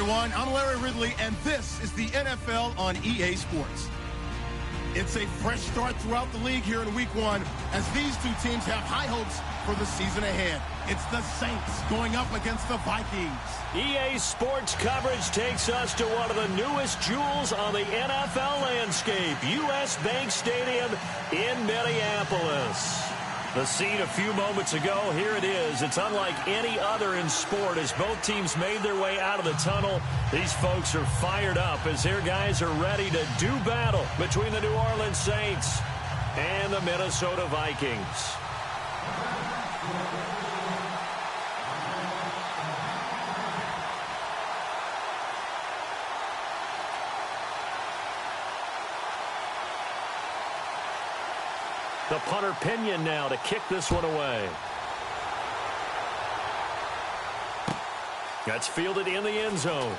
everyone. I'm Larry Ridley, and this is the NFL on EA Sports. It's a fresh start throughout the league here in Week 1 as these two teams have high hopes for the season ahead. It's the Saints going up against the Vikings. EA Sports coverage takes us to one of the newest jewels on the NFL landscape, US Bank Stadium in Minneapolis. The scene a few moments ago, here it is. It's unlike any other in sport as both teams made their way out of the tunnel. These folks are fired up as their guys are ready to do battle between the New Orleans Saints and the Minnesota Vikings. The punter Pinion now to kick this one away. That's fielded in the end zone.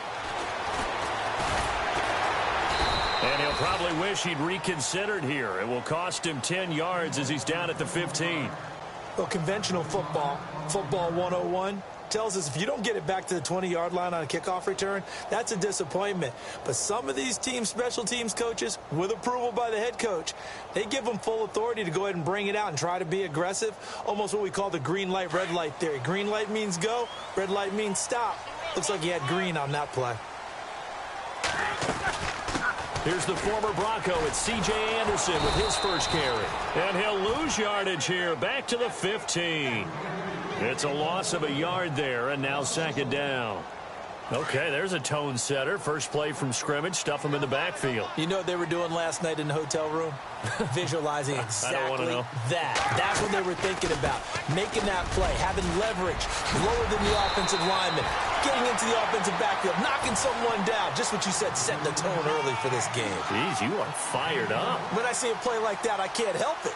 And he'll probably wish he'd reconsidered here. It will cost him 10 yards as he's down at the 15. Well, conventional football 101, tells us if you don't get it back to the 20-yard line on a kickoff return, that's a disappointment. But some of these teams, special teams coaches, with approval by the head coach, they give them full authority to go ahead and bring it out and try to be aggressive, almost what we call the green light, red light theory. Green light means go, red light means stop. Looks like he had green on that play. Here's the former Bronco. It's C.J. Anderson with his first carry. And he'll lose yardage here, back to the 15. It's a loss of a yard there, and now second down. Okay, there's a tone setter. First play from scrimmage, stuff him in the backfield. You know what they were doing last night in the hotel room? Visualizing exactly that. That's what they were thinking about. Making that play, having leverage, lower than the offensive lineman, getting into the offensive backfield, knocking someone down. Just what you said, setting the tone early for this game. Jeez, you are fired up. When I see a play like that, I can't help it.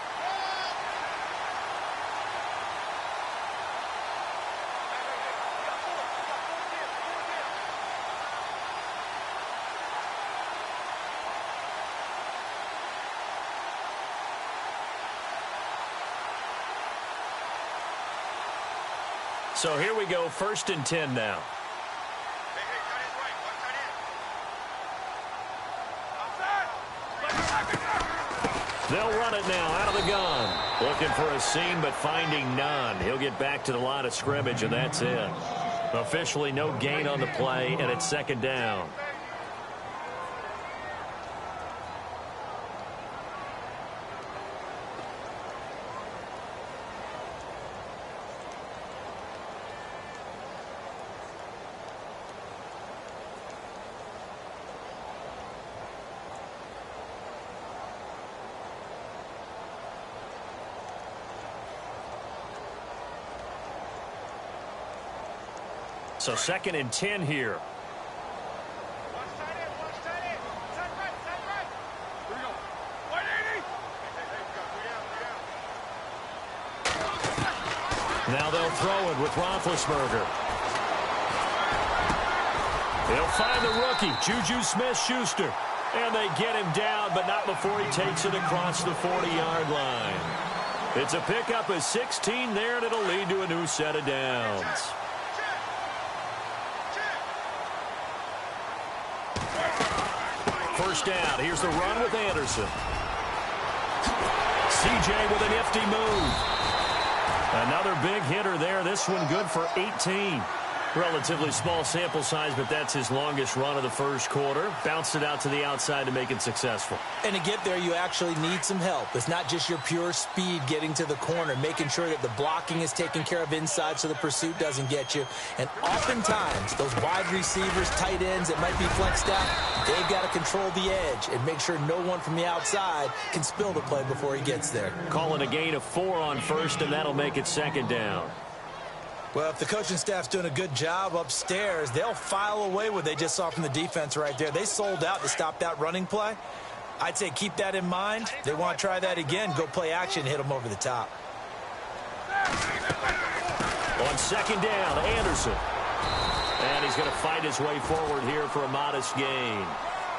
So here we go, 1st and 10 now. They'll run it now out of the gun. Looking for a seam, but finding none. He'll get back to the line of scrimmage, and that's it. Officially no gain on the play, and it's second down. So 2nd and 10 here. Now they'll throw it with Roethlisberger. They'll find the rookie, Juju Smith-Schuster. And they get him down, but not before he takes it across the 40-yard line. It's a pickup of 16 there, and it'll lead to a new set of downs. First down. Here's the run with Anderson. C.J. with a nifty move. Another big hitter there. This one good for 18. Relatively small sample size, but that's his longest run of the first quarter. Bounced it out to the outside to make it successful. And to get there, you actually need some help. It's not just your pure speed getting to the corner, making sure that the blocking is taken care of inside so the pursuit doesn't get you. And oftentimes, those wide receivers, tight ends that might be flexed out, they've got to control the edge and make sure no one from the outside can spill the play before he gets there. Calling a gain of 4 on first, and that'll make it second down. Well, if the coaching staff's doing a good job upstairs, they'll file away what they just saw from the defense right there. They sold out to stop that running play. I'd say keep that in mind. They want to try that again. Go play action, hit them over the top. On second down, Anderson. And he's going to fight his way forward here for a modest gain.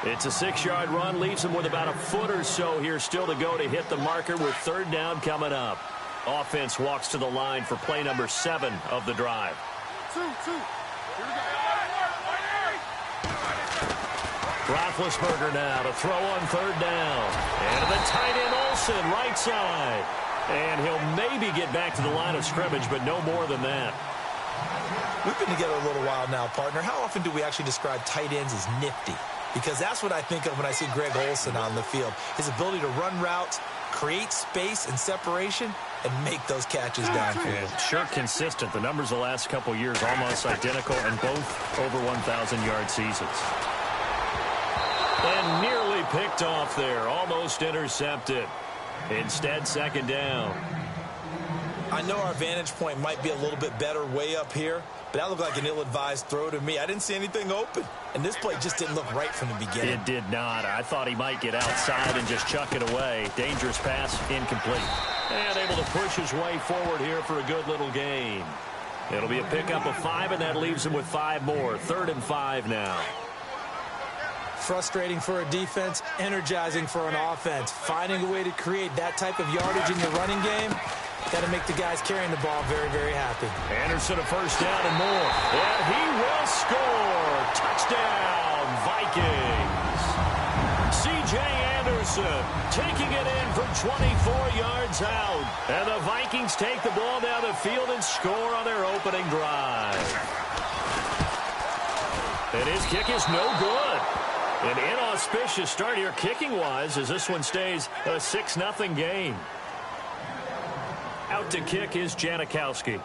It's a 6-yard run, leaves him with about a foot or so here still to go to hit the marker with third down coming up. Offense walks to the line for play number 7 of the drive. Roethlisberger now to throw on third down. And to the tight end Olsen, right side. And he'll maybe get back to the line of scrimmage, but no more than that. We've been together a little while now, partner. How often do we actually describe tight ends as nifty? Because that's what I think of when I see Greg Olsen on the field. His ability to run routes, create space and separation, and make those catches downfield. Yeah, sure consistent. The numbers the last couple years almost identical, and both over 1,000-yard seasons. And nearly picked off there. Almost intercepted. Instead, second down. I know our vantage point might be a little bit better way up here, but that looked like an ill-advised throw to me. I didn't see anything open, and this play just didn't look right from the beginning. It did not. I thought he might get outside and just chuck it away. Dangerous pass, incomplete. And able to push his way forward here for a good little gain. It'll be a pickup of 5, and that leaves him with 5 more. 3rd and 5 now. Frustrating for a defense, energizing for an offense. Finding a way to create that type of yardage in your running game, got to make the guys carrying the ball very, very happy. Anderson a first down and more. And he will score. Touchdown, Vikings. C.J. Anderson taking it in from 24 yards out. And the Vikings take the ball down the field and score on their opening drive. And his kick is no good. An inauspicious start here kicking-wise as this one stays a 6-0 game. Out to kick is Janikowski.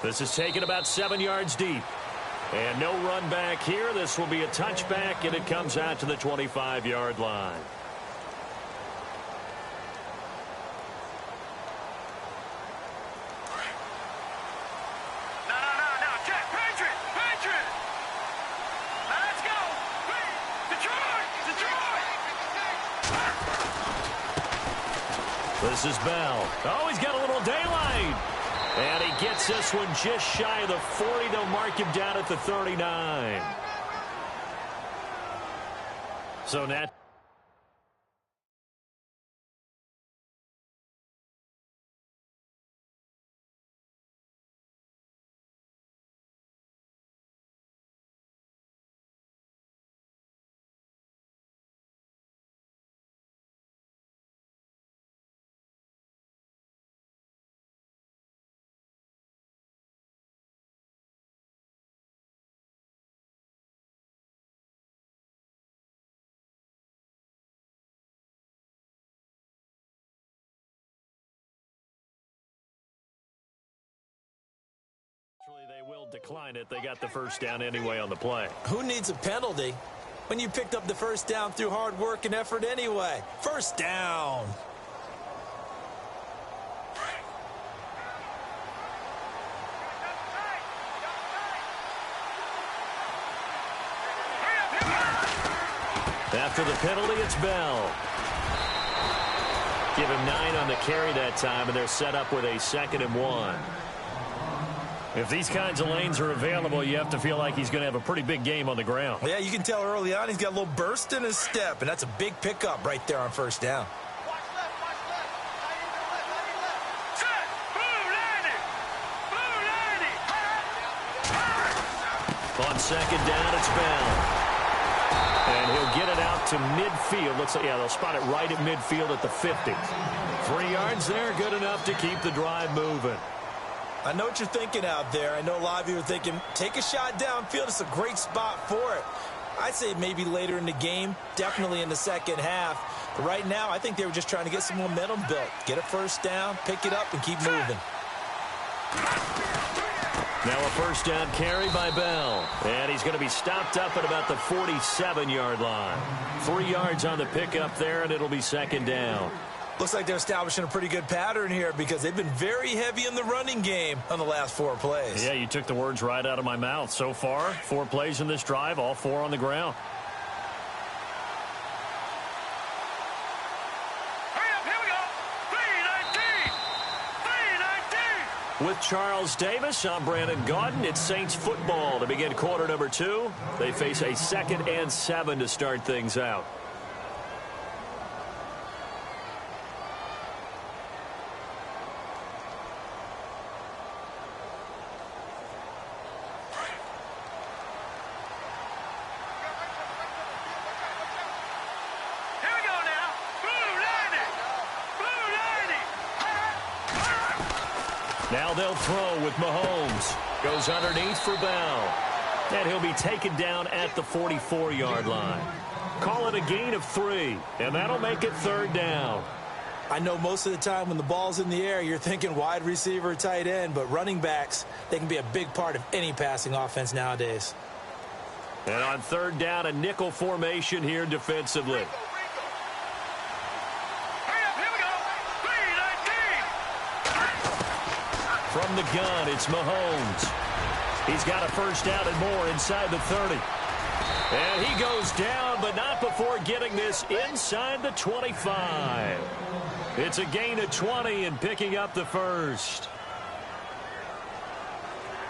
This is taken about 7 yards deep. And no run back here. This will be a touchback, and it comes out to the 25-yard line. This is Bell. Oh, he's got a little daylight. And he gets this one just shy of the 40. They'll mark him down at the 39. So Nat. They will decline it. They got the first down anyway on the play. Who needs a penalty when you picked up the first down through hard work and effort anyway? First down. After the penalty, it's Bell. Give him 9 on the carry that time, and they're set up with a 2nd and 1. If these kinds of lanes are available, you have to feel like he's going to have a pretty big game on the ground. Yeah, you can tell early on he's got a little burst in his step, and that's a big pickup right there on first down. On 2nd down, it's Bell. And he'll get it out to midfield. Looks like, yeah, they'll spot it right at midfield at the 50. 3 yards there, good enough to keep the drive moving. I know what you're thinking out there. I know a lot of you are thinking, take a shot downfield. It's a great spot for it. I'd say maybe later in the game, definitely in the second half. But right now, I think they were just trying to get some momentum built. Get a first down, pick it up, and keep moving. Now a first down carry by Bell. And he's going to be stopped up at about the 47-yard line. 3 yards on the pickup there, and it'll be 2nd down. Looks like they're establishing a pretty good pattern here because they've been very heavy in the running game on the last 4 plays. Yeah, you took the words right out of my mouth. So far, 4 plays in this drive, all 4 on the ground. With Charles Davis, I'm Brandon Gaudin. It's Saints football to begin quarter number 2. They face a 2nd and 7 to start things out. Now they'll throw with Mahomes. Goes underneath for Bell. And he'll be taken down at the 44-yard line. Call it a gain of 3, and that'll make it 3rd down. I know most of the time when the ball's in the air, you're thinking wide receiver, tight end, but running backs, they can be a big part of any passing offense nowadays. And on 3rd down, a nickel formation here defensively. From the gun, it's Mahomes. He's got a 1st down and more inside the 30. And he goes down, but not before getting this inside the 25. It's a gain of 20 and picking up the 1st.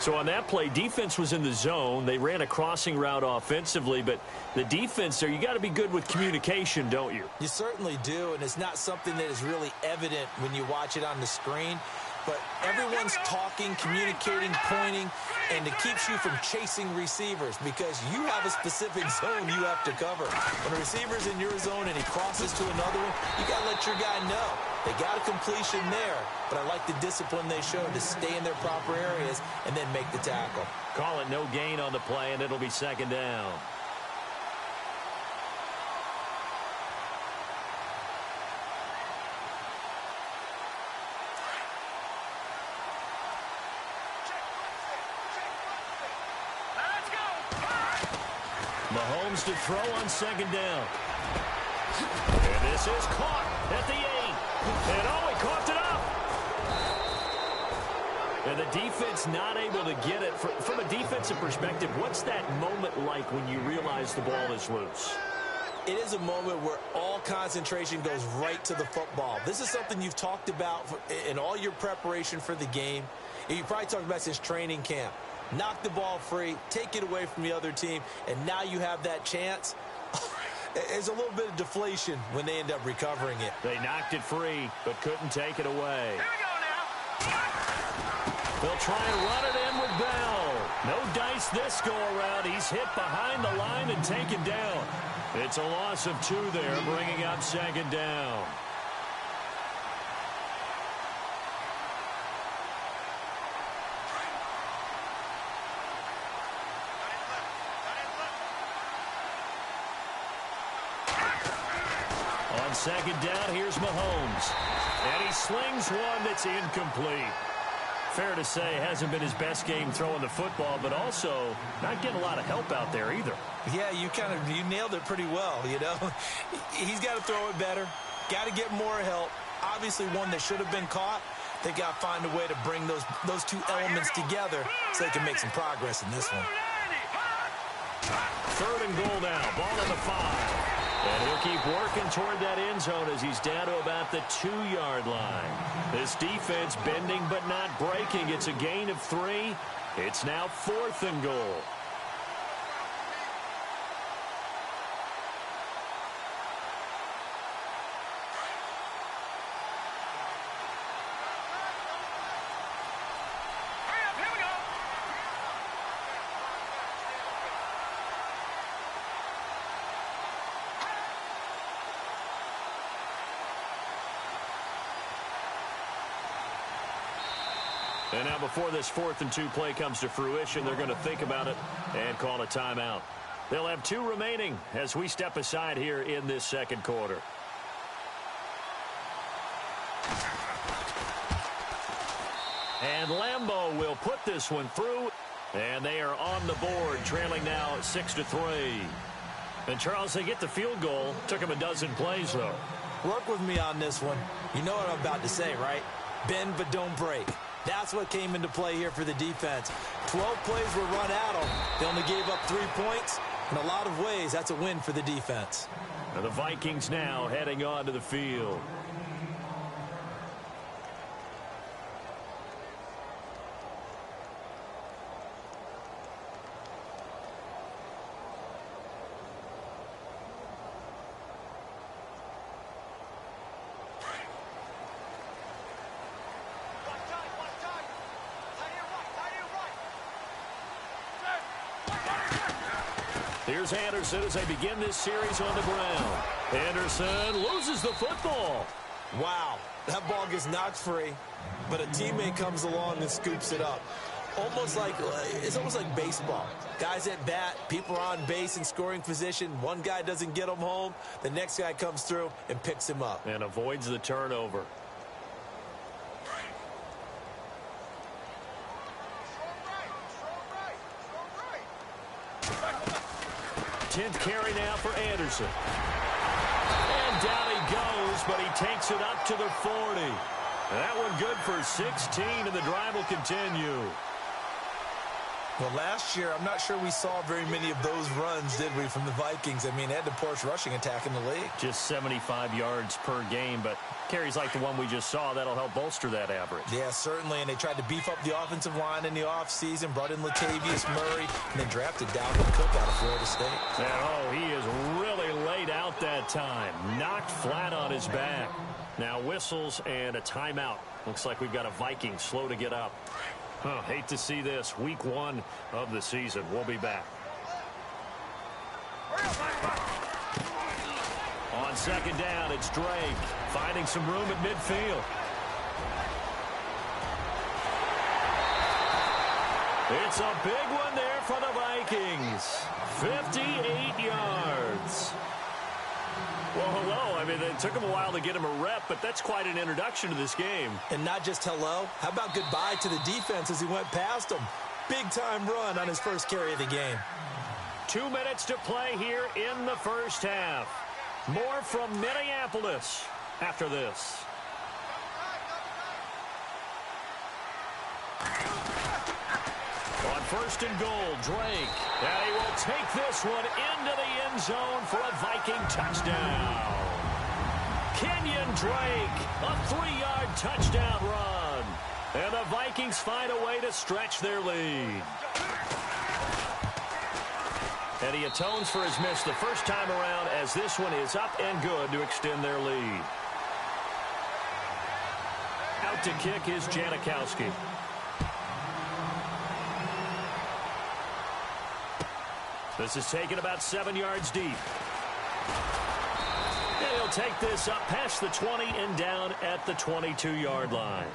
So on that play, defense was in the zone. They ran a crossing route offensively, but the defense there, you got to be good with communication, don't you? You certainly do, and it's not something that is really evident when you watch it on the screen. But everyone's talking, communicating, pointing, and it keeps you from chasing receivers because you have a specific zone you have to cover. When a receiver's in your zone and he crosses to another one, you got to let your guy know. They got a completion there, but I like the discipline they showed to stay in their proper areas and then make the tackle. Call it no gain on the play, and it'll be 2nd down. Mahomes to throw on 2nd down. And this is caught at the 8. And he coughed it up. And the defense not able to get it. From a defensive perspective, what's that moment like when you realize the ball is loose? It is a moment where all concentration goes right to the football. This is something you've talked about in all your preparation for the game. You probably talked about since training camp. Knock the ball free, take it away from the other team, and now you have that chance. There's a little bit of deflation when they end up recovering it. They knocked it free, but couldn't take it away. Here we go now. They'll try and run it in with Bell. No dice this go-around. He's hit behind the line and taken down. It's a loss of 2 there, bringing up 2nd down. On 2nd down, here's Mahomes. And he slings one that's incomplete. Fair to say, hasn't been his best game throwing the football, but also not getting a lot of help out there either. Yeah, you nailed it pretty well, you know. He's got to throw it better. Got to get more help. Obviously one that should have been caught. They got to find a way to bring those 2 elements together so they can make some progress in this one. 3rd and goal now. Ball on the 5. And he'll keep working toward that end zone as he's down to about the 2-yard line. This defense bending but not breaking. It's a gain of 3. It's now 4th and goal. And now before this 4th and 2 play comes to fruition, they're going to think about it and call a timeout. They'll have 2 remaining as we step aside here in this 2nd quarter. And Lambeau will put this one through, and they are on the board, trailing now 6-3. And Charles, they get the field goal. Took them a dozen plays, though. Work with me on this one. You know what I'm about to say, right? Bend but don't break. That's what came into play here for the defense. 12 plays were run at them. They only gave up 3 points. In a lot of ways, that's a win for the defense. And the Vikings now heading onto the field. Here's Anderson as they begin this series on the ground. Anderson loses the football. Wow, that ball gets knocked free, but a teammate comes along and scoops it up. It's almost like baseball. Guys at bat, people are on base in scoring position. One guy doesn't get him home. The next guy comes through and picks him up. And avoids the turnover. 10th carry now for Anderson. And down he goes, but he takes it up to the 40. That one good for 16, and the drive will continue. Well, last year, I'm not sure we saw very many of those runs, did we, from the Vikings? I mean, they had the poorest rushing attack in the league. Just 75 yards per game, but carries like the one we just saw, that'll help bolster that average. Yeah, certainly, and they tried to beef up the offensive line in the offseason, brought in Latavius Murray, and then drafted Dalvin Cook out of Florida State. And, he is really laid out that time. Knocked flat on his back. Now whistles and a timeout. Looks like we've got a Viking slow to get up. Hate to see this. Week 1 of the season. We'll be back. On second down, it's Drake finding some room at midfield. It's a big one there for the Vikings. 58 yards. Well, hello. I mean, it took him a while to get him a rep, but that's quite an introduction to this game. And not just hello. How about goodbye to the defense as he went past him? Big-time run on his first carry of the game. 2 minutes to play here in the first half. More from Minneapolis after this. On first and goal, Drake. And he will take this one into the end zone for a Viking touchdown. Kenyon Drake, a 3-yard touchdown run. And the Vikings find a way to stretch their lead. And he atones for his miss the first time around, as this one is up and good to extend their lead. Out to kick is Janikowski. This is taken about 7 yards deep. And he'll take this up past the 20 and down at the 22-yard line.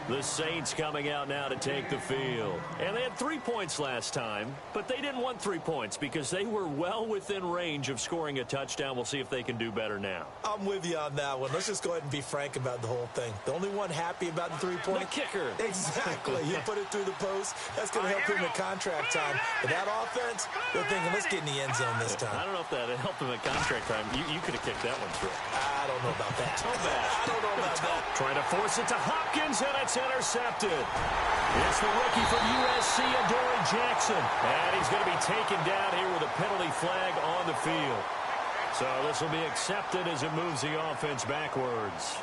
The Saints coming out now to take the field. And they had 3 points last time, but they didn't want 3 points because they were well within range of scoring a touchdown. We'll see if they can do better now. I'm with you on that one. Let's just go ahead and be frank about the whole thing. The only one happy about the 3-point? The kicker. Exactly. You put it through the post. That's going to help him at contract time. But that offense, they're thinking, let's get in the end zone this time. I don't know if that helped him at contract time. You could have kicked that one through. I don't know about that. I don't know about that. Trying to force it to Hopkins, and it's intercepted. It's the rookie from USC, Adoree Jackson. And he's going to be taken down here with a penalty flag on the field. So this will be accepted as it moves the offense backwards.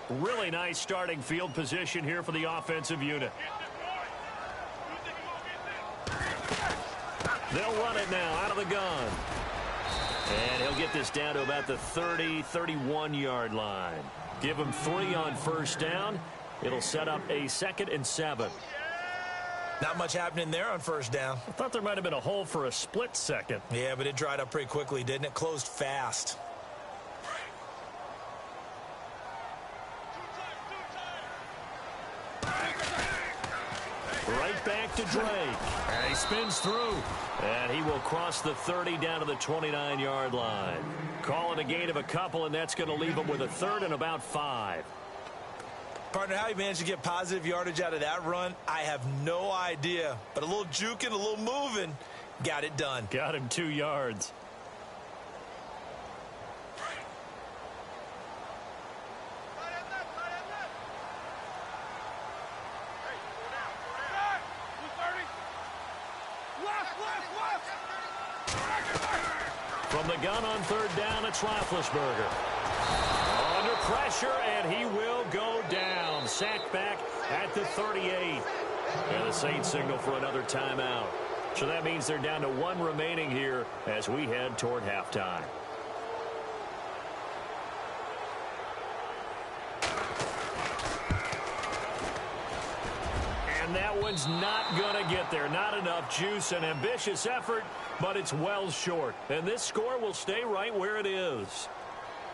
Really nice starting field position here for the offensive unit. They'll run it now out of the gun. And he'll get this down to about the 30, 31-yard line. Give him 3 on first down. It'll set up a 2nd and 7. Not much happening there on first down. I thought there might have been a hole for a split second. Yeah, but it dried up pretty quickly, didn't it? Closed fast. Right back to Drake. And he spins through. And he will cross the 30 down to the 29-yard line. Calling a gain of a couple, and that's going to leave him with a 3rd and about 5. Partner, how he managed to get positive yardage out of that run, I have no idea. But a little juking, a little moving, got it done. Got him 2 yards. From the gun on 3rd down, it's Roethlisberger. Under pressure, and he will go down. Sacked back at the 38. And the Saints signal for another timeout. So that means they're down to 1 remaining here as we head toward halftime. And that one's not going to get there. Not enough juice. An ambitious effort, but it's well short. And this score will stay right where it is.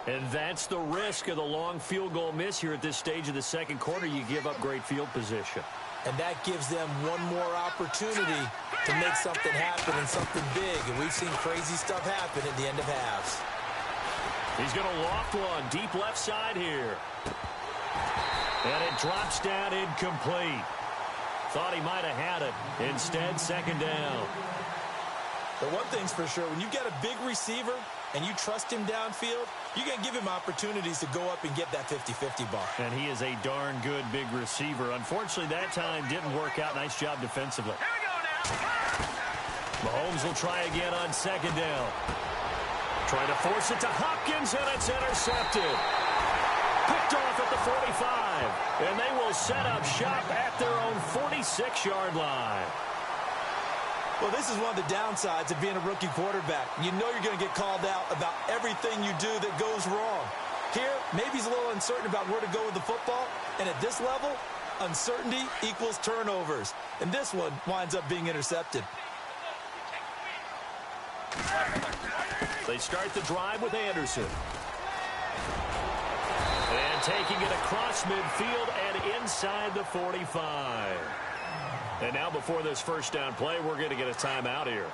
And that's the risk of the long field goal miss here at this stage of the second quarter. You give up great field position. And that gives them one more opportunity to make something happen and something big. And we've seen crazy stuff happen at the end of halves. He's going to loft one deep left side here. And it drops down incomplete. Thought he might have had it. Instead, second down. But one thing's for sure, when you get a big receiver and you trust him downfield, you're going to give him opportunities to go up and get that 50-50 ball. And he is a darn good big receiver. Unfortunately, that time didn't work out. Nice job defensively. Here we go now. Mahomes will try again on second down. Trying to force it to Hopkins, and it's intercepted. Picked off at the 45. And they will set up shop at their own 46-yard line. Well, this is one of the downsides of being a rookie quarterback. You know you're going to get called out about everything you do that goes wrong. Here, maybe he's a little uncertain about where to go with the football. And at this level, uncertainty equals turnovers. And this one winds up being intercepted. They start the drive with Anderson. And taking it across midfield and inside the 45. And now before this first down play, we're going to get a timeout here,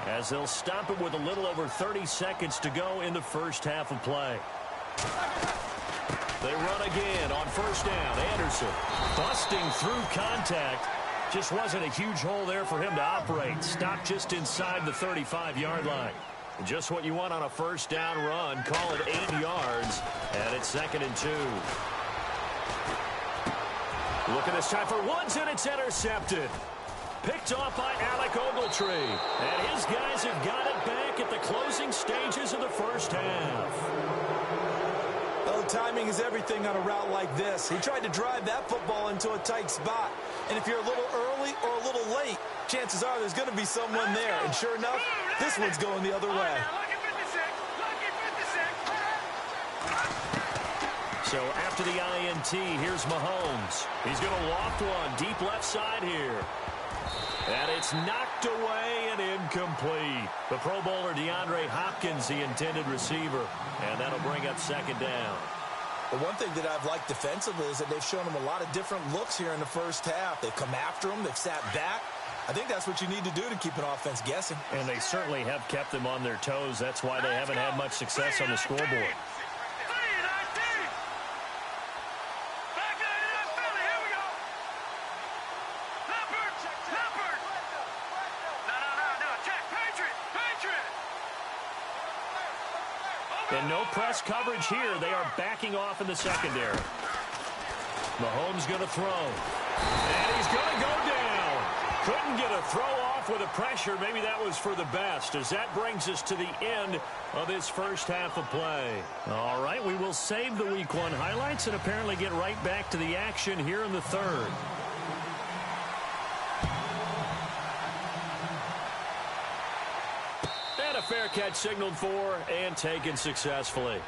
as they'll stop it with a little over 30 seconds to go in the first half of play. They run again on first down. Anderson busting through contact. Just wasn't a huge hole there for him to operate. Stopped just inside the 35-yard line. Just what you want on a first down run. Call it 8 yards, and it's 2nd and 2. Looking this time for Woods, and it's intercepted. Picked off by Alec Ogletree. And his guys have got it back at the closing stages of the first half. Well, timing is everything on a route like this. He tried to drive that football into a tight spot. And if you're a little early or a little late, chances are there's going to be someone there. And sure enough, this one's going the other way. So after the INT, here's Mahomes. He's going to loft one deep left side here. And it's knocked away and incomplete. The Pro Bowler DeAndre Hopkins, the intended receiver. And that'll bring up second down. But one thing that I've liked defensively is that they've shown him a lot of different looks here in the first half. They've come after him. They've sat back. I think that's what you need to do to keep an offense guessing. And they certainly have kept them on their toes. That's why they haven't had much success on the scoreboard. And no press coverage here. They are backing off in the secondary. Mahomes going to throw. And he's going to go down. Couldn't get a throw off with the pressure. Maybe that was for the best, as that brings us to the end of this first half of play. All right, we will save the Week 1 highlights and apparently get right back to the action here in the third. Fair catch signaled for and taken successfully.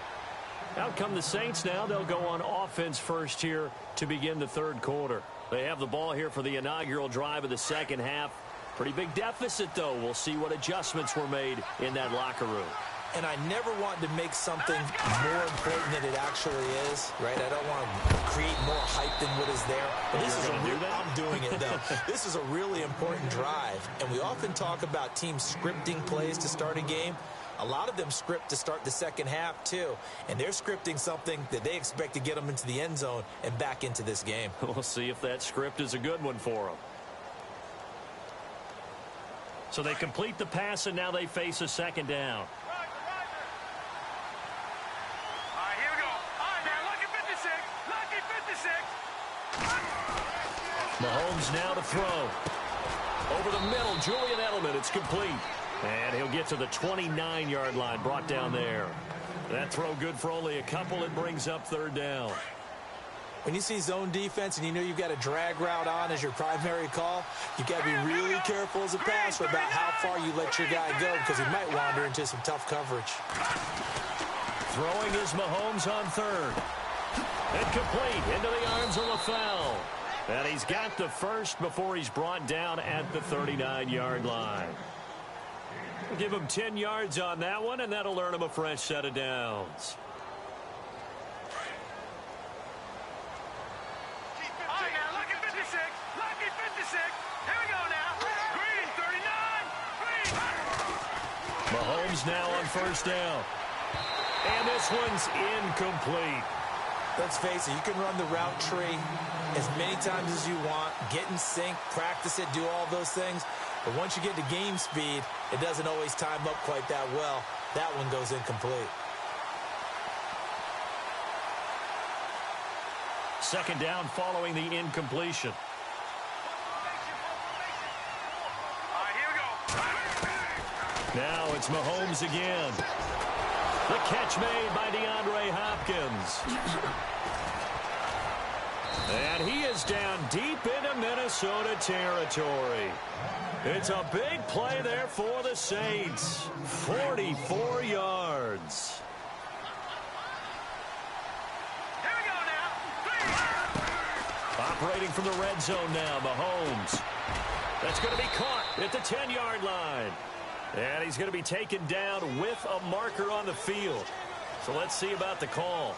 Out come the Saints now. They'll go on offense first here to begin the third quarter. They have the ball here for the inaugural drive of the second half. Pretty big deficit, though. We'll see what adjustments were made in that locker room. And I never want to make something more important than it actually is, right? I don't want to create more hype than what is there. But this is I'm doing it, though. This is a really important drive. And we often talk about teams scripting plays to start a game. A lot of them script to start the second half, too. And they're scripting something that they expect to get them into the end zone and back into this game. We'll see if that script is a good one for them. So they complete the pass, and now they face a second down. Mahomes now to throw. Over the middle, Julian Edelman. It's complete. And he'll get to the 29-yard line, brought down there. That throw good for only a couple. It brings up third down. When you see zone defense and you know you've got a drag route on as your primary call, you've got to be really careful as a passer about how far you let your guy go, because he might wander into some tough coverage. Throwing is Mahomes on third. And complete into the arms of LaFell. And he's got the first before he's brought down at the 39-yard line. We'll give him 10 yards on that one, and that'll earn him a fresh set of downs. All right, now, lucky 56. Lucky 56. Here we go now. Green, 39. Green. Mahomes now on first down. And this one's incomplete. Let's face it, you can run the route tree as many times as you want, get in sync, practice it, do all those things. But once you get to game speed, it doesn't always time up quite that well. That one goes incomplete. Second down following the incompletion. All right, here we go. Now it's Mahomes again. The catch made by DeAndre Hopkins. And he is down deep into Minnesota territory. It's a big play there for the Saints. 44 yards. Here we go now. Operating from the red zone now, Mahomes. That's going to be caught at the 10-yard line. And he's going to be taken down with a marker on the field. So let's see about the call.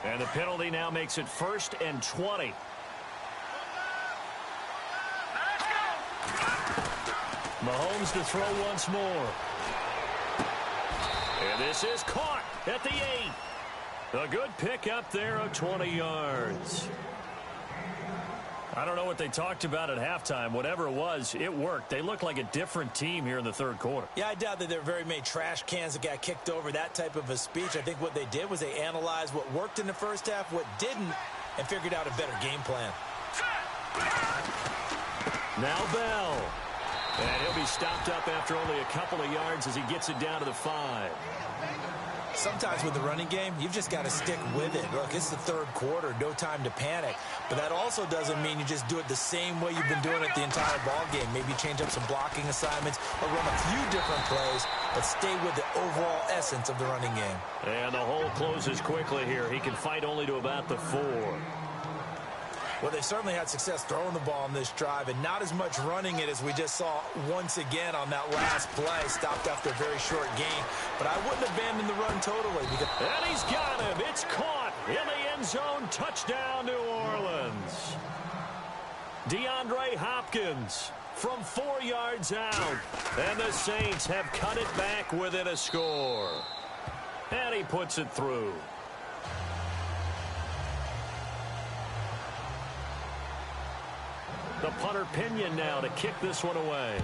And the penalty now makes it 1st and 20. Let's go. Mahomes to throw once more. And this is caught at the 8. A good pick up there of 20 yards. I don't know what they talked about at halftime. Whatever it was, it worked. They look like a different team here in the third quarter. Yeah, I doubt that there were very many trash cans that got kicked over, that type of a speech. I think what they did was they analyzed what worked in the first half, what didn't, and figured out a better game plan. Now Bell. And he'll be stopped up after only a couple of yards as he gets it down to the 5. Sometimes with the running game, you've just got to stick with it. Look, it's the third quarter, no time to panic. But that also doesn't mean you just do it the same way you've been doing it the entire ball game. Maybe change up some blocking assignments or run a few different plays, but stay with the overall essence of the running game. And the hole closes quickly here. He can fight only to about the 4. Well, they certainly had success throwing the ball on this drive and not as much running it as we just saw once again on that last play. Stopped after a very short gain. But I wouldn't abandon the run totally. And he's got him. It's caught in the end zone. Touchdown, New Orleans. DeAndre Hopkins from 4 yards out. And the Saints have cut it back within a score. And he puts it through. The punter Pinion now to kick this one away.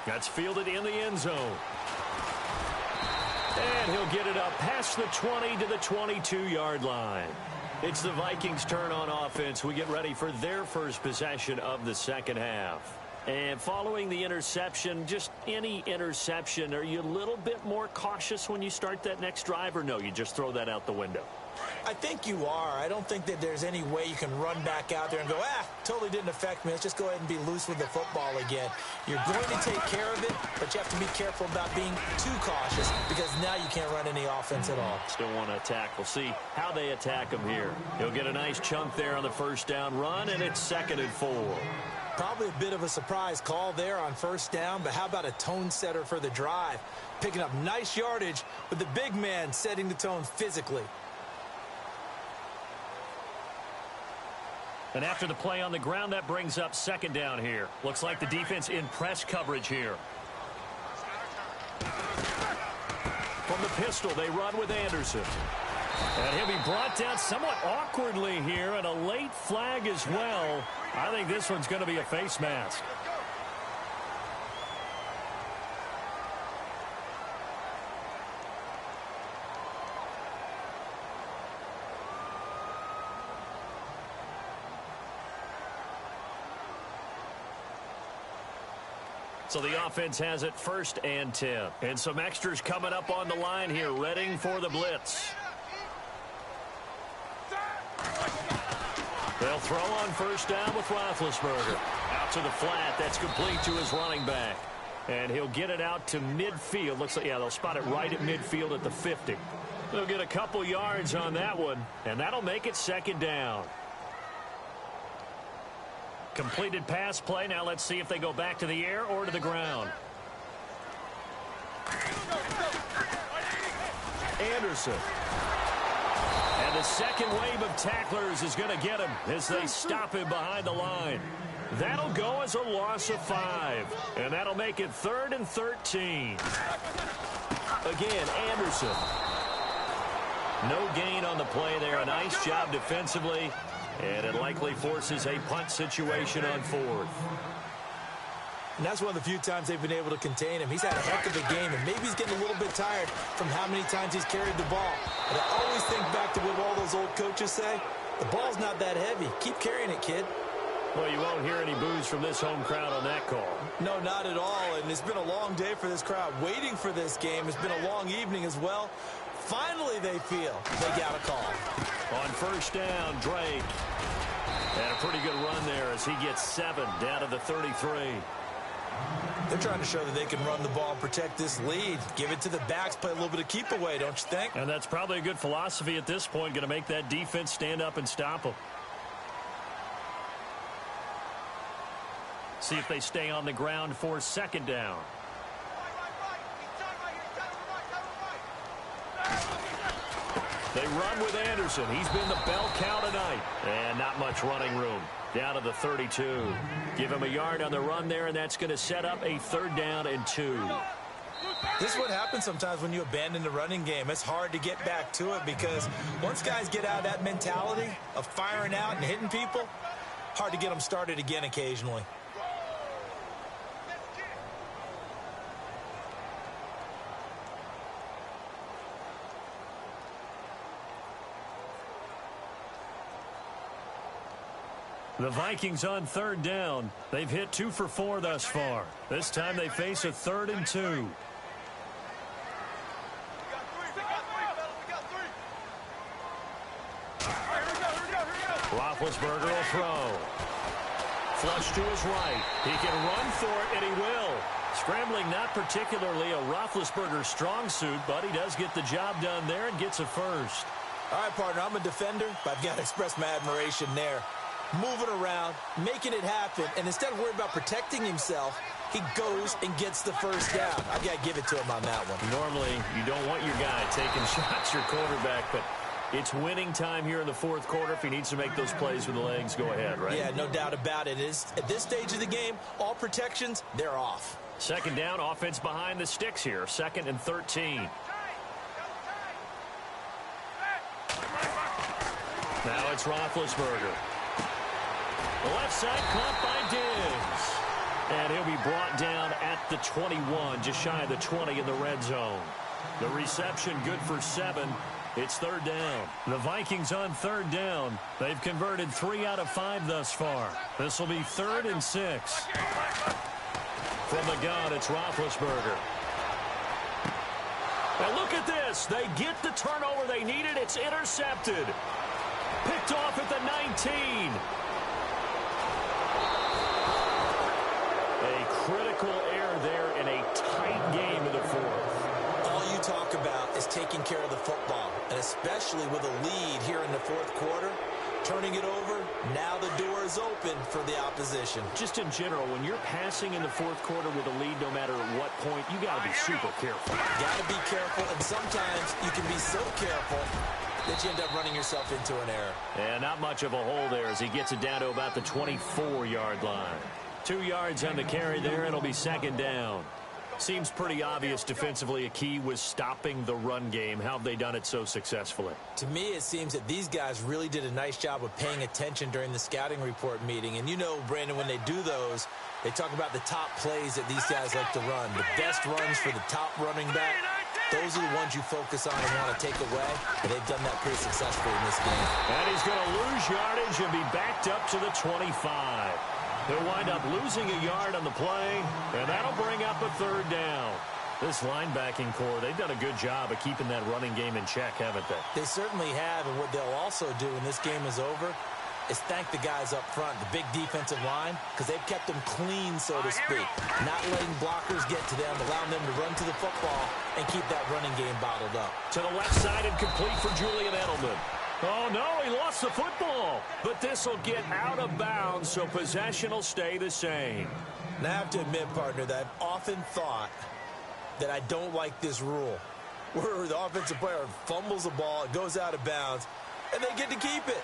That's fielded in the end zone. And he'll get it up past the 20 to the 22-yard line. It's the Vikings' turn on offense. We get ready for their first possession of the second half. And following the interception, just any interception, are you a little bit more cautious when you start that next drive, or no, you just throw that out the window? I think you are. I don't think that there's any way you can run back out there and go, totally didn't affect me. Let's just go ahead and be loose with the football again. You're going to take care of it, but you have to be careful about being too cautious because now you can't run any offense at all. Still want to attack. We'll see how they attack him here. He'll get a nice chunk there on the first down run, and it's 2nd and 4. Probably a bit of a surprise call there on first down, but how about a tone setter for the drive? Picking up nice yardage with the big man setting the tone physically. And after the play on the ground, that brings up 2nd down here. Looks like the defense in press coverage here. From the pistol, they run with Anderson. And he'll be brought down somewhat awkwardly here, and a late flag as well. I think this one's going to be a face mask. So the offense has it 1st and 10. And some extras coming up on the line here, readying for the blitz. They'll throw on first down with Roethlisberger. Out to the flat. That's complete to his running back. And he'll get it out to midfield. Looks like, yeah, they'll spot it right at midfield at the 50. They'll get a couple yards on that one, and that'll make it second down. Completed pass play. Now let's see if they go back to the air or to the ground. Anderson. And the second wave of tacklers is going to get him as they stop him behind the line. That'll go as a loss of 5. And that'll make it 3rd and 13. Again, Anderson. No gain on the play there. A nice job defensively. And it likely forces a punt situation on 4th. And that's one of the few times they've been able to contain him. He's had a heck of a game, and maybe he's getting a little bit tired from how many times he's carried the ball. But I always think back to what all those old coaches say. The ball's not that heavy. Keep carrying it, kid. Well, you won't hear any boos from this home crowd on that call. No, not at all. And it's been a long day for this crowd. Waiting for this game. It's been a long evening as well. Finally, they feel they got a call. On first down, Drake. And a pretty good run there as he gets 7 down to the 33. They're trying to show that they can run the ball and protect this lead. Give it to the backs, play a little bit of keep away, don't you think? And that's probably a good philosophy at this point, going to make that defense stand up and stop them. See if they stay on the ground for second down. They run with Anderson. He's been the bell cow tonight. And not much running room. Down to the 32. Give him a yard on the run there, and that's going to set up a 3rd down and 2. This is what happens sometimes when you abandon the running game. It's hard to get back to it because once guys get out of that mentality of firing out and hitting people, hard to get them started again occasionally. The Vikings on 3rd down. They've hit 2 for 4 thus far. This time they face a 3rd and 2. Roethlisberger will throw. Flush to his right. He can run for it, and he will. Scrambling not particularly a Roethlisberger strong suit, but he does get the job done there and gets a first. All right, partner, I'm a defender, but I've got to express my admiration there. Moving around, making it happen, and instead of worrying about protecting himself, he goes and gets the first down. I've got to give it to him on that one. Normally, you don't want your guy taking shots, your quarterback, but it's winning time here in the 4th quarter. If he needs to make those plays with the legs, go ahead, right? Yeah, no doubt about it. At this stage of the game, all protections, they're off. Second down, offense behind the sticks here. 2nd and 13. Now it's Roethlisberger. The left side caught by Diggs. And he'll be brought down at the 21, just shy of the 20 in the red zone. The reception good for 7. It's 3rd down. The Vikings on 3rd down. They've converted 3 out of 5 thus far. This will be 3rd and 6. From the gun, it's Roethlisberger. Now look at this. They get the turnover they needed. It's intercepted. Picked off at the 19. A critical error there in a tight game in the 4th. All you talk about is taking care of the football, and especially with a lead here in the 4th quarter. Turning it over, now the door is open for the opposition. Just in general, when you're passing in the 4th quarter with a lead, no matter at what point, you got to be super careful. Got to be careful, and sometimes you can be so careful that you end up running yourself into an error. And not much of a hole there as he gets it down to about the 24-yard line. 2 yards on the carry there. It'll be 2nd down. Seems pretty obvious defensively a key was stopping the run game. How have they done it so successfully? To me, it seems that these guys really did a nice job of paying attention during the scouting report meeting. And you know, Brandon, when they do those, they talk about the top plays that these guys like to run. The best runs for the top running back. Those are the ones you focus on and want to take away. And they've done that pretty successfully in this game. And he's going to lose yardage and be backed up to the 25. He'll wind up losing a yard on the play, and that'll bring up a 3rd down. This linebacking core, they've done a good job of keeping that running game in check, haven't they? They certainly have, and what they'll also do when this game is over, is thank the guys up front, the big defensive line, because they've kept them clean, so to speak. Not letting blockers get to them, allowing them to run to the football and keep that running game bottled up. To the left side and complete for Julian Edelman. Oh, no, he lost the football. But this will get out of bounds, so possession will stay the same. And I have to admit, partner, that I've often thought that I don't like this rule, where the offensive player fumbles the ball, it goes out of bounds, and they get to keep it.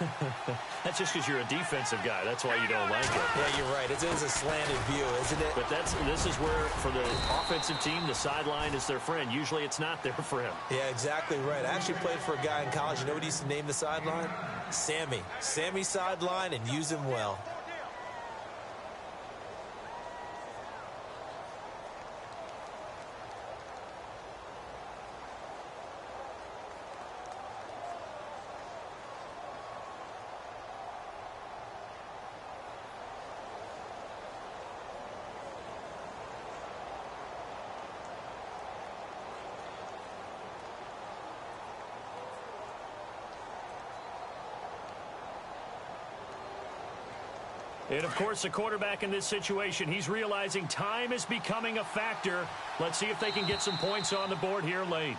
That's just because you're a defensive guy. That's why you don't like it. Yeah, you're right. It is a slanted view, isn't it? But this is where, for the offensive team, the sideline is their friend. Usually it's not there for him. Yeah, exactly right. I actually played for a guy in college. You know what he used to name the sideline? Sammy. Sammy sideline, and use him well. And, of course, the quarterback in this situation, he's realizing time is becoming a factor. Let's see if they can get some points on the board here late.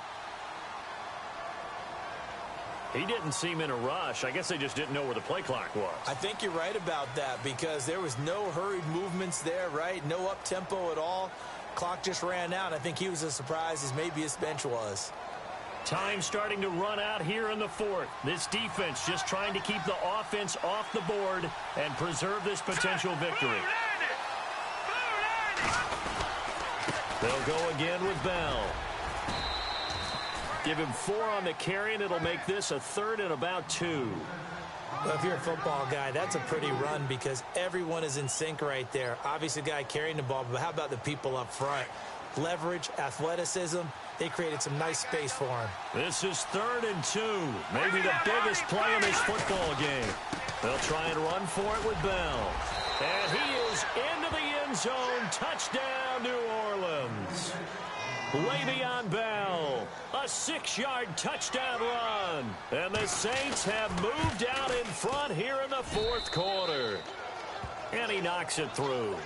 He didn't seem in a rush. I guess they just didn't know where the play clock was. I think you're right about that because there was no hurried movements there, right? No up-tempo at all. Clock just ran out. I think he was as surprised as maybe his bench was. Time starting to run out here in the fourth. This defense just trying to keep the offense off the board and preserve this potential victory. They'll go again with Bell. Give him 4 on the carry, and it'll make this a 3rd and about 2. Well, if you're a football guy, that's a pretty run because everyone is in sync right there. Obviously, the guy carrying the ball, but how about the people up front? Leverage, athleticism. They created some nice space for him. This is 3rd and 2. Maybe the biggest play in this football game. They'll try and run for it with Bell. And he is into the end zone. Touchdown, New Orleans. Le'Veon Bell, a 6-yard touchdown run. And the Saints have moved out in front here in the 4th quarter. And he knocks it through.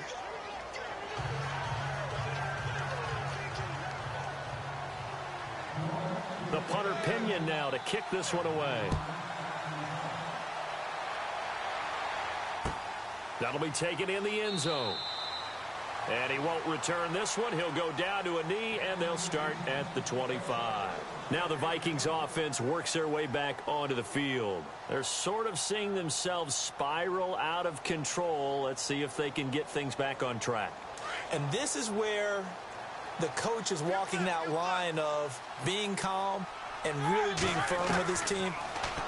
The punter Pinion now to kick this one away. That'll be taken in the end zone. And he won't return this one. He'll go down to a knee, and they'll start at the 25. Now the Vikings offense works their way back onto the field. They're sort of seeing themselves spiral out of control. Let's see if they can get things back on track. And this is where the coach is walking that line of being calm and really being firm with his team.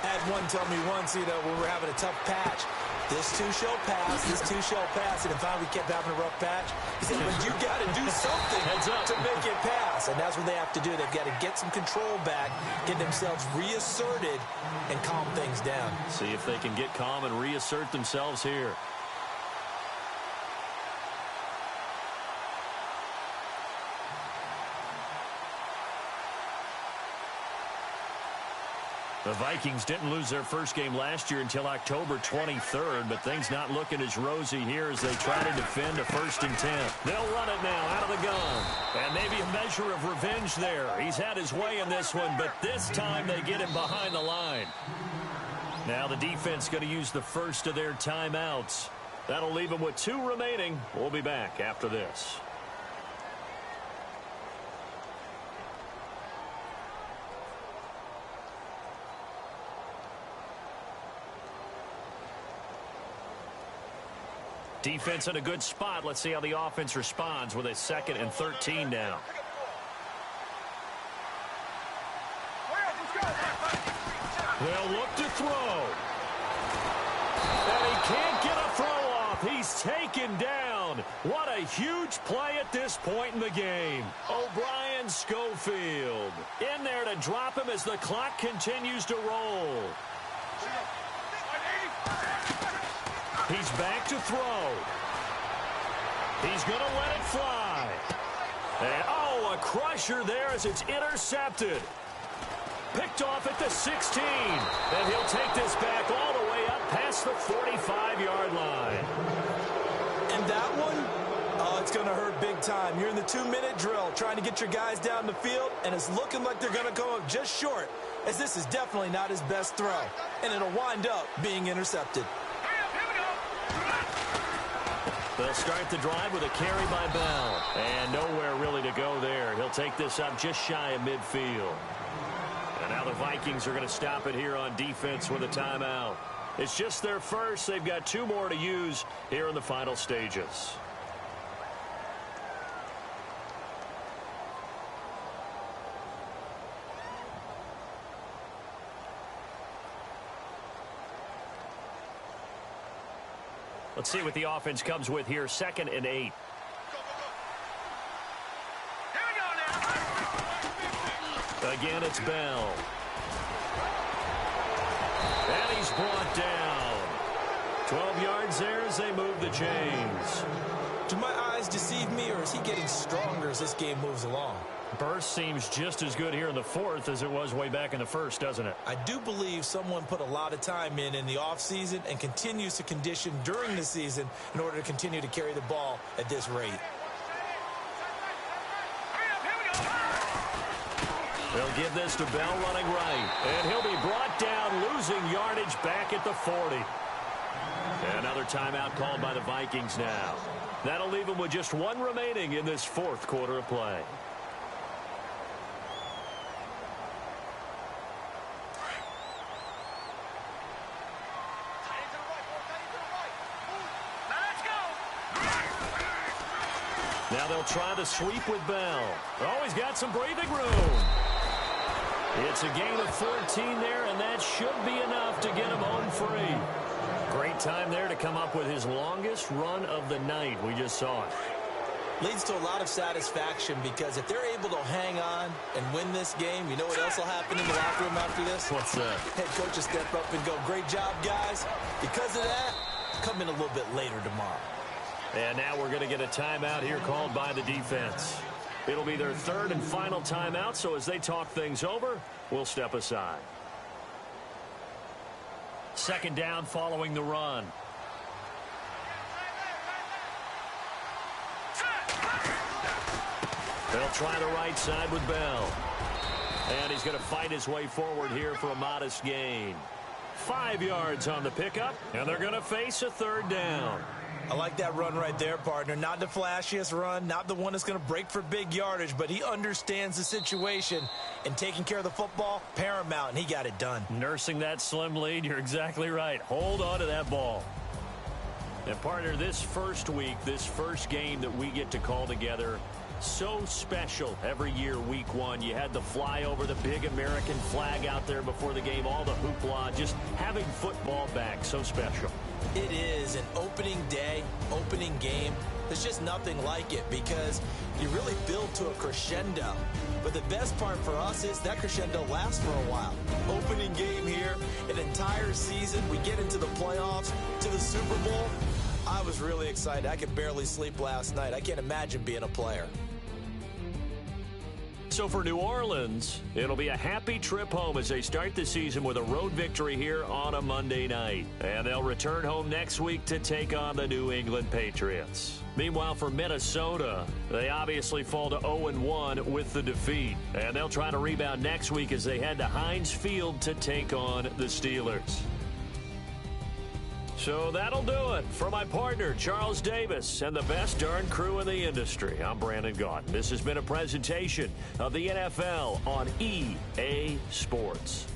I had one tell me once, when we were having a tough patch, this too shall pass, this too shall pass, and finally we kept having a rough patch. He said, but you got to do something to make it pass, and that's what they have to do. They've got to get some control back, get themselves reasserted, and calm things down. See if they can get calm and reassert themselves here. The Vikings didn't lose their first game last year until October 23rd, but things not looking as rosy here as they try to defend a 1st and 10. They'll run it now out of the gun. And maybe a measure of revenge there. He's had his way in this one, but this time they get him behind the line. Now the defense going to use the first of their timeouts. That'll leave them with 2 remaining. We'll be back after this. Defense in a good spot. Let's see how the offense responds with a 2nd and 13 now. They'll look to throw. And he can't get a throw off. He's taken down. What a huge play at this point in the game. O'Brien Schofield in there to drop him as the clock continues to roll. He's back to throw. He's going to let it fly. And, oh, a crusher there as it's intercepted. Picked off at the 16. And he'll take this back all the way up past the 45-yard line. And that one, it's going to hurt big time. You're in the 2-minute drill trying to get your guys down the field, and it's looking like they're going to go up just short, as this is definitely not his best throw. And it'll wind up being intercepted. They'll start the drive with a carry by Bell. And nowhere really to go there. He'll take this up just shy of midfield. And now the Vikings are going to stop it here on defense with a timeout. It's just their first. They've got 2 more to use here in the final stages. Let's see what the offense comes with here. 2nd and 8. Here we go now. Again, it's Bell. And he's brought down. 12 yards there as they move the chains. Do my eyes deceive me, or is he getting stronger as this game moves along? Burst seems just as good here in the 4th as it was way back in the 1st, doesn't it? I do believe someone put a lot of time in the offseason and continues to condition during the season in order to continue to carry the ball at this rate. They'll give this to Bell running right. And he'll be brought down, losing yardage back at the 40. Another timeout called by the Vikings now. That'll leave them with just 1 remaining in this 4th quarter of play. Now they'll try the sweep with Bell. Oh, he's got some breathing room. It's a gain of 14 there, and that should be enough to get him home free. Great time there to come up with his longest run of the night. We just saw it. Leads to a lot of satisfaction, because if they're able to hang on and win this game, you know what else will happen in the locker room after this? What's that? Head coach will step up and go, "Great job, guys. Because of that, come in a little bit later tomorrow." And now we're going to get a timeout here called by the defense. It'll be their 3rd and final timeout, so as they talk things over, we'll step aside. 2nd down following the run. They'll try the right side with Bell. And he's going to fight his way forward here for a modest gain. 5 yards on the pickup, and they're going to face a 3rd down. I like that run right there, partner. Not the flashiest run, not the one that's going to break for big yardage, but he understands the situation, and taking care of the football, paramount, and he got it done. Nursing that slim lead, you're exactly right. Hold on to that ball. And, partner, this first week, this first game that we get to call together, so special every year, week 1. You had the flyover, the big American flag out there before the game, all the hoopla, just having football back, so special. It is an opening day, opening game. There's just nothing like it, because you really build to a crescendo. But the best part for us is that crescendo lasts for a while. Opening game here, an entire season. We get into the playoffs, to the Super Bowl. I was really excited. I could barely sleep last night. I can't imagine being a player. So for New Orleans, it'll be a happy trip home as they start the season with a road victory here on a Monday night. And they'll return home next week to take on the New England Patriots. Meanwhile, for Minnesota, they obviously fall to 0-1 with the defeat. And they'll try to rebound next week as they head to Heinz Field to take on the Steelers. So that'll do it. For my partner, Charles Davis, and the best darn crew in the industry, I'm Brandon Gaudin. This has been a presentation of the NFL on EA Sports.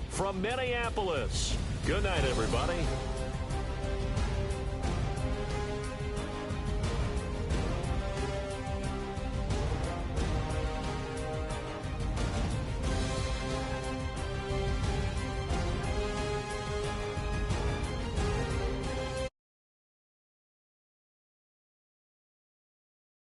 From Minneapolis, good night, everybody.